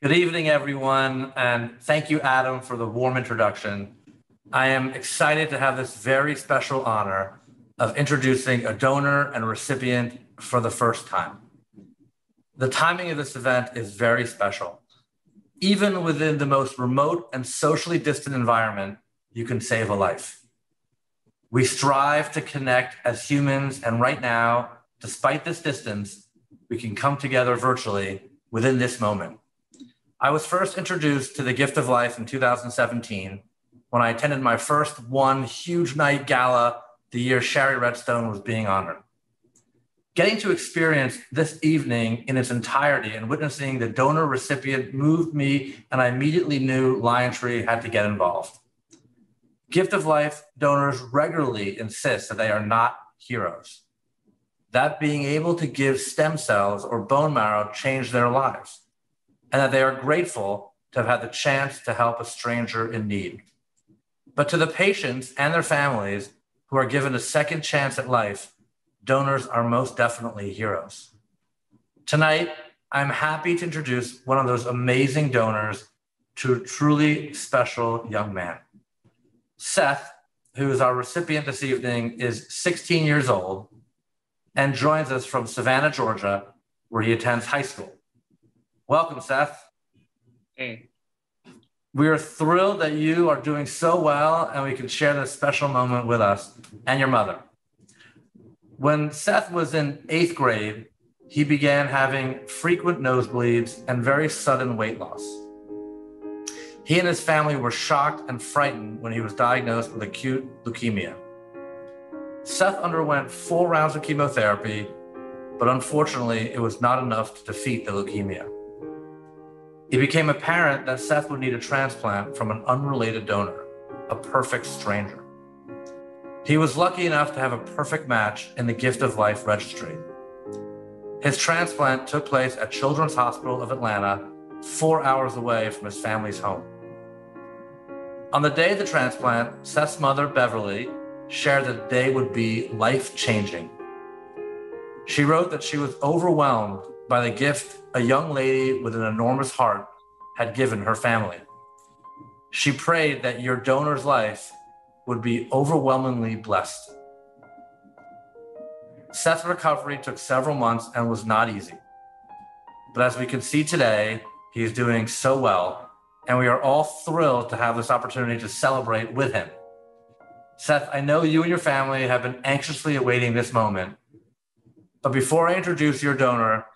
Good evening, everyone, and thank you, Adam, for the warm introduction. I am excited to have this very special honor of introducing a donor and recipient for the first time. The timing of this event is very special. Even within the most remote and socially distant environment, you can save a life. We strive to connect as humans, and right now, despite this distance, we can come together virtually within this moment. I was first introduced to the gift of life in 2017 when I attended my first one huge night gala the year Shari Redstone was being honored. Getting to experience this evening in its entirety and witnessing the donor recipient moved me, and I immediately knew Liontree had to get involved. Gift of life donors regularly insist that they are not heroes, that being able to give stem cells or bone marrow changed their lives, and that they are grateful to have had the chance to help a stranger in need. But to the patients and their families who are given a second chance at life, donors are most definitely heroes. Tonight, I'm happy to introduce one of those amazing donors to a truly special young man. Seth, who is our recipient this evening, is 16 years old and joins us from Savannah, Georgia, where he attends high school. Welcome, Seth. Hey. We are thrilled that you are doing so well and we can share this special moment with us and your mother. When Seth was in 8th grade, he began having frequent nosebleeds and very sudden weight loss. He and his family were shocked and frightened when he was diagnosed with acute leukemia. Seth underwent 4 rounds of chemotherapy, but unfortunately, it was not enough to defeat the leukemia. It became apparent that Seth would need a transplant from an unrelated donor, a perfect stranger. He was lucky enough to have a perfect match in the Gift of Life Registry. His transplant took place at Children's Hospital of Atlanta, 4 hours away from his family's home. On the day of the transplant, Seth's mother, Beverly, shared that the day would be life-changing. She wrote that she was overwhelmed by the gift a young lady with an enormous heart had given her family. She prayed that your donor's life would be overwhelmingly blessed. Seth's recovery took several months and was not easy. But as we can see today, he is doing so well, and we are all thrilled to have this opportunity to celebrate with him. Seth, I know you and your family have been anxiously awaiting this moment, but before I introduce your donor,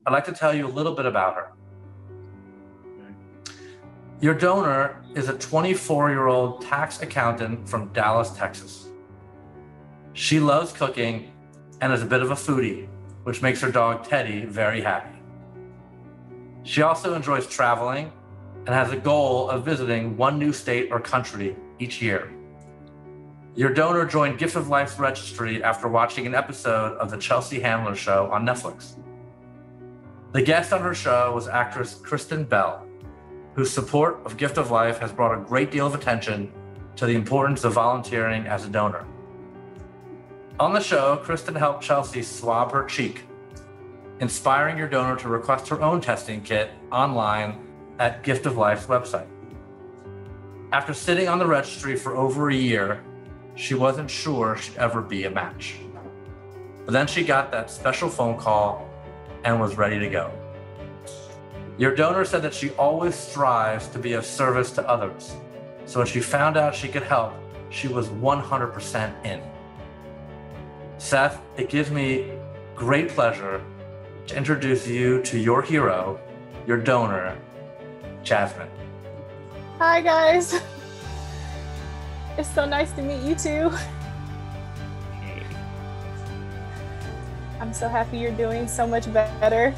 I'd like to tell you a little bit about her. Your donor is a 24-year-old tax accountant from Dallas, Texas. She loves cooking and is a bit of a foodie, which makes her dog Teddy very happy. She also enjoys traveling and has a goal of visiting one new state or country each year. Your donor joined Gift of Life's Registry after watching an episode of the Chelsea Handler Show on Netflix. The guest on her show was actress Kristen Bell, whose support of Gift of Life has brought a great deal of attention to the importance of volunteering as a donor. On the show, Kristen helped Chelsea swab her cheek, inspiring your donor to request her own testing kit online at Gift of Life's website. After sitting on the registry for over a year, she wasn't sure she'd ever be a match. But then she got that special phone call and was ready to go. Your donor said that she always strives to be of service to others. So when she found out she could help, she was 100% in. Seth, it gives me great pleasure to introduce you to your hero, your donor, Jasmine. Hi, guys. It's so nice to meet you too. I'm so happy you're doing so much better.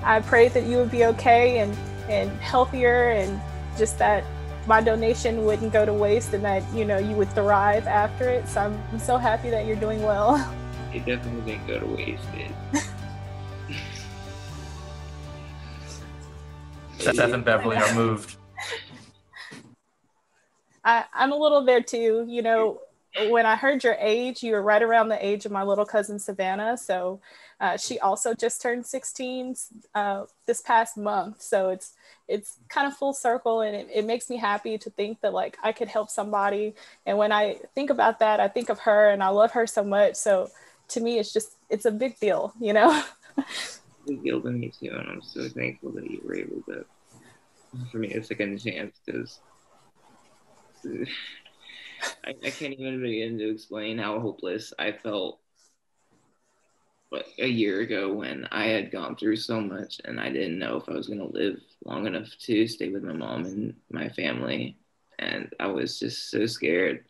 I prayed that you would be okay and healthier, and just that my donation wouldn't go to waste and that, you would thrive after it. So I'm so happy that you're doing well. It definitely didn't go to waste, man. Seth and Beverly are moved. I'm a little there too. when I heard your age, you were right around the age of my little cousin Savannah. So she also just turned 16 this past month. So it's kind of full circle, and it makes me happy to think that like I could help somebody. And when I think about that, I think of her, and I love her so much. So to me, it's a big deal, you know? Big deal to me too, and I'm so thankful that you were able to offer me a second chance because I can't even begin to explain how hopeless I felt like a year ago when I had gone through so much and I didn't know if I was going to live long enough to stay with my mom and my family. And I was just so scared.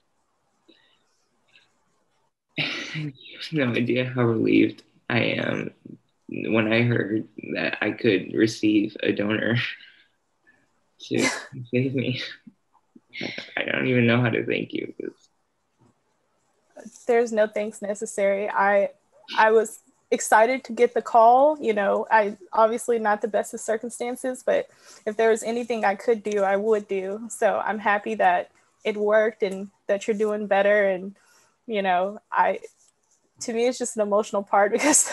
No idea how relieved I am when I heard that I could receive a donor to save me. I don't even know how to thank you. There's no thanks necessary. I was excited to get the call. You know, I obviously not the best of circumstances, but if there was anything I could do, I would do. So I'm happy that it worked and that you're doing better. And, you know, to me, it's just an emotional part because,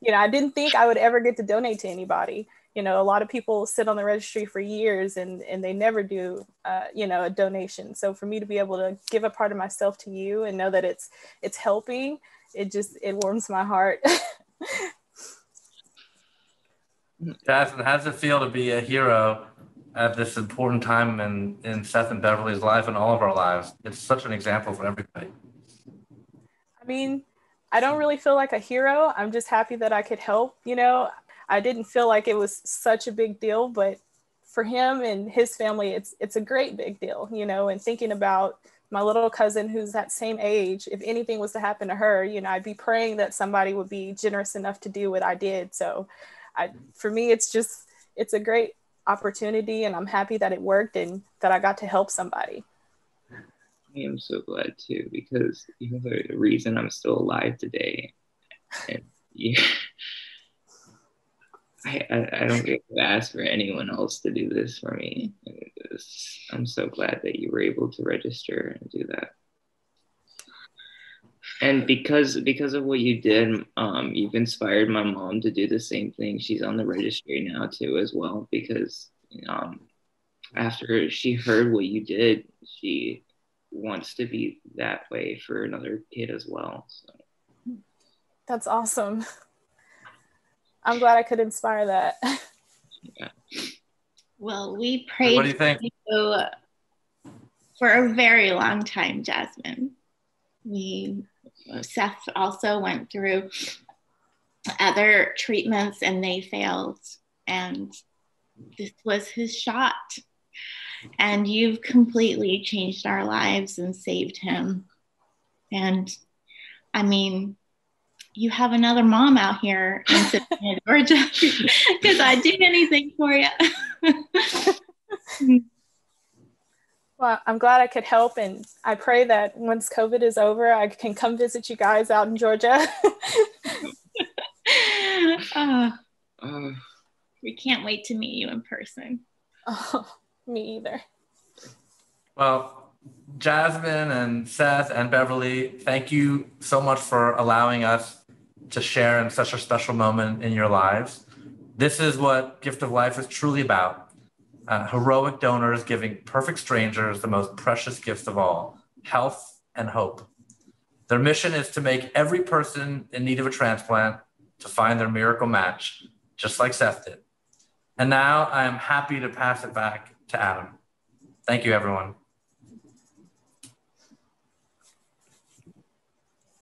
you know, I didn't think I would ever get to donate to anybody. You know, a lot of people sit on the registry for years and they never do, you know, a donation. So for me to be able to give a part of myself to you and know that it's helping, it warms my heart. Jasmine, how does it feel to be a hero at this important time in Seth and Beverly's life and all of our lives? It's such an example for everybody. I mean, I don't really feel like a hero. I'm just happy that I could help, you know. I didn't feel like it was such a big deal, but for him and his family, it's a great big deal, you know. And thinking about my little cousin who's that same age, if anything was to happen to her, you know, I'd be praying that somebody would be generous enough to do what I did. So for me, it's a great opportunity, and I'm happy that it worked and that I got to help somebody. I am so glad too, because you're the reason I'm still alive today. And yeah, I don't get to ask for anyone else to do this for me. I'm so glad that you were able to register and do that. And because of what you did, you've inspired my mom to do the same thing. She's on the registry now too, as well, because after she heard what you did, she wants to be that way for another kid as well. So. That's awesome. I'm glad I could inspire that. Yeah. Well, we prayed What do you think? For a very long time, Jasmine. Seth also went through other treatments and they failed, and this was his shot. And you've completely changed our lives and saved him. And I mean, you have another mom out here in Savannah, Georgia, because I'd do anything for you. Well, I'm glad I could help, and I pray that once COVID is over, I can come visit you guys out in Georgia. We can't wait to meet you in person. Oh, me either. Well, Jasmine and Seth and Beverly, thank you so much for allowing us to share in such a special moment in your lives. This is what Gift of Life is truly about. Heroic donors giving perfect strangers the most precious gifts of all, health and hope. Their mission is to make every person in need of a transplant to find their miracle match, just like Seth did. And now I am happy to pass it back to Adam. Thank you, everyone.